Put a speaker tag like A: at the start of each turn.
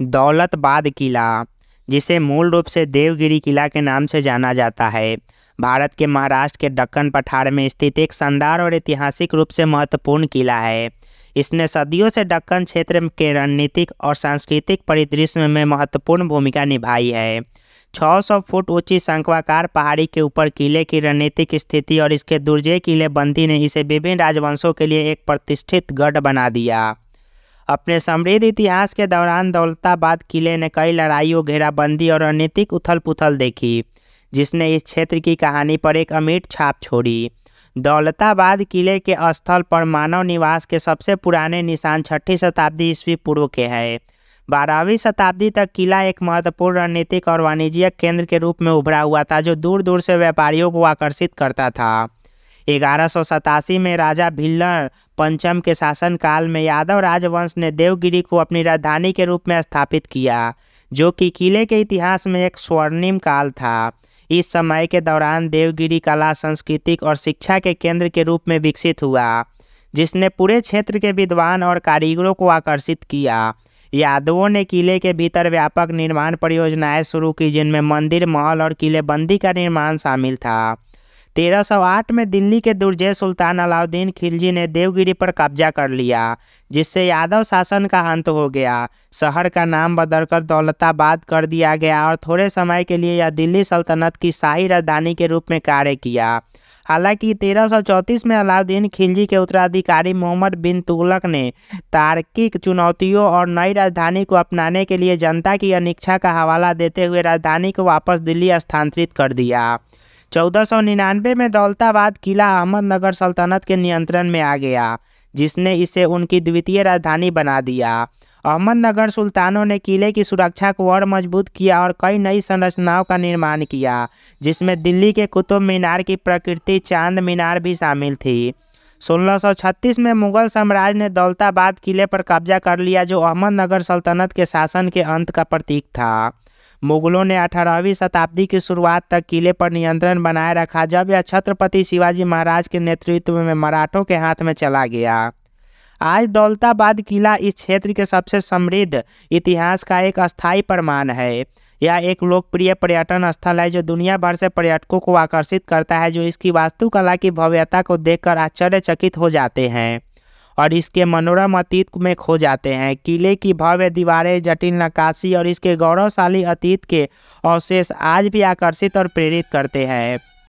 A: दौलताबाद किला, जिसे मूल रूप से देवगिरी किला के नाम से जाना जाता है, भारत के महाराष्ट्र के दक्कन पठार में स्थित एक शानदार और ऐतिहासिक रूप से महत्वपूर्ण किला है। इसने सदियों से दक्कन क्षेत्र के रणनीतिक और सांस्कृतिक परिदृश्य में महत्वपूर्ण भूमिका निभाई है। 600 फुट ऊंची शंक्वाकार पहाड़ी के ऊपर किले की रणनीतिक स्थिति और इसके दुर्जेय किलेबंदी ने इसे विभिन्न राजवंशों के लिए एक प्रतिष्ठित गढ़ बना दिया। अपने समृद्ध इतिहास के दौरान दौलताबाद किले ने कई लड़ाइयों, घेराबंदी और रणनीतिक उथल-पुथल देखी, जिसने इस क्षेत्र की कहानी पर एक अमिट छाप छोड़ी। दौलताबाद किले के स्थल पर मानव निवास के सबसे पुराने निशान 6वीं शताब्दी ईस्वी पूर्व के हैं। 12वीं शताब्दी तक किला एक महत्वपूर्ण रणनीतिक और वाणिज्यिक केंद्र के रूप में उभरा हुआ था, जो दूर दूर से व्यापारियों को आकर्षित करता था। 1187 में राजा भिल्लर पंचम के शासनकाल में यादव राजवंश ने देवगिरी को अपनी राजधानी के रूप में स्थापित किया, जो कि किले के इतिहास में एक स्वर्णिम काल था। इस समय के दौरान देवगिरी कला, सांस्कृतिक और शिक्षा के केंद्र के रूप में विकसित हुआ, जिसने पूरे क्षेत्र के विद्वान और कारीगरों को आकर्षित किया। यादवों ने किले के भीतर व्यापक निर्माण परियोजनाएं शुरू की, जिनमें मंदिर, महल और किलेबंदी का निर्माण शामिल था। 1308 में दिल्ली के दुर्जय सुल्तान अलाउद्दीन खिलजी ने देवगिरी पर कब्जा कर लिया, जिससे यादव शासन का अंत हो गया। शहर का नाम बदलकर दौलताबाद कर दिया गया और थोड़े समय के लिए यह दिल्ली सल्तनत की शाही राजधानी के रूप में कार्य किया। हालांकि 1334 में अलाउद्दीन खिलजी के उत्तराधिकारी मोहम्मद बिन तुगलक ने तार्किक चुनौतियों और नई राजधानी को अपनाने के लिए जनता की अनिच्छा का हवाला देते हुए राजधानी को वापस दिल्ली स्थानांतरित कर दिया। 1499 में दौलताबाद किला अहमदनगर सल्तनत के नियंत्रण में आ गया, जिसने इसे उनकी द्वितीय राजधानी बना दिया। अहमदनगर सुल्तानों ने किले की सुरक्षा को और मजबूत किया और कई नई संरचनाओं का निर्माण किया, जिसमें दिल्ली के कुतुब मीनार की प्रकृति चांद मीनार भी शामिल थी। 1636 में मुगल साम्राज्य ने दौलताबाद किले पर कब्जा कर लिया, जो अहमदनगर सल्तनत के शासन के अंत का प्रतीक था। मुगलों ने 18वीं शताब्दी की शुरुआत तक किले पर नियंत्रण बनाए रखा, जब यह छत्रपति शिवाजी महाराज के नेतृत्व में मराठों के हाथ में चला गया। आज दौलताबाद किला इस क्षेत्र के सबसे समृद्ध इतिहास का एक अस्थायी प्रमाण है। यह एक लोकप्रिय पर्यटन स्थल है जो दुनिया भर से पर्यटकों को आकर्षित करता है, जो इसकी वास्तुकला की भव्यता को देखकर आश्चर्यचकित हो जाते हैं और इसके मनोरम अतीत में खो जाते हैं। किले की भव्य दीवारें, जटिल नक्काशी और इसके गौरवशाली अतीत के अवशेष आज भी आकर्षित और प्रेरित करते हैं।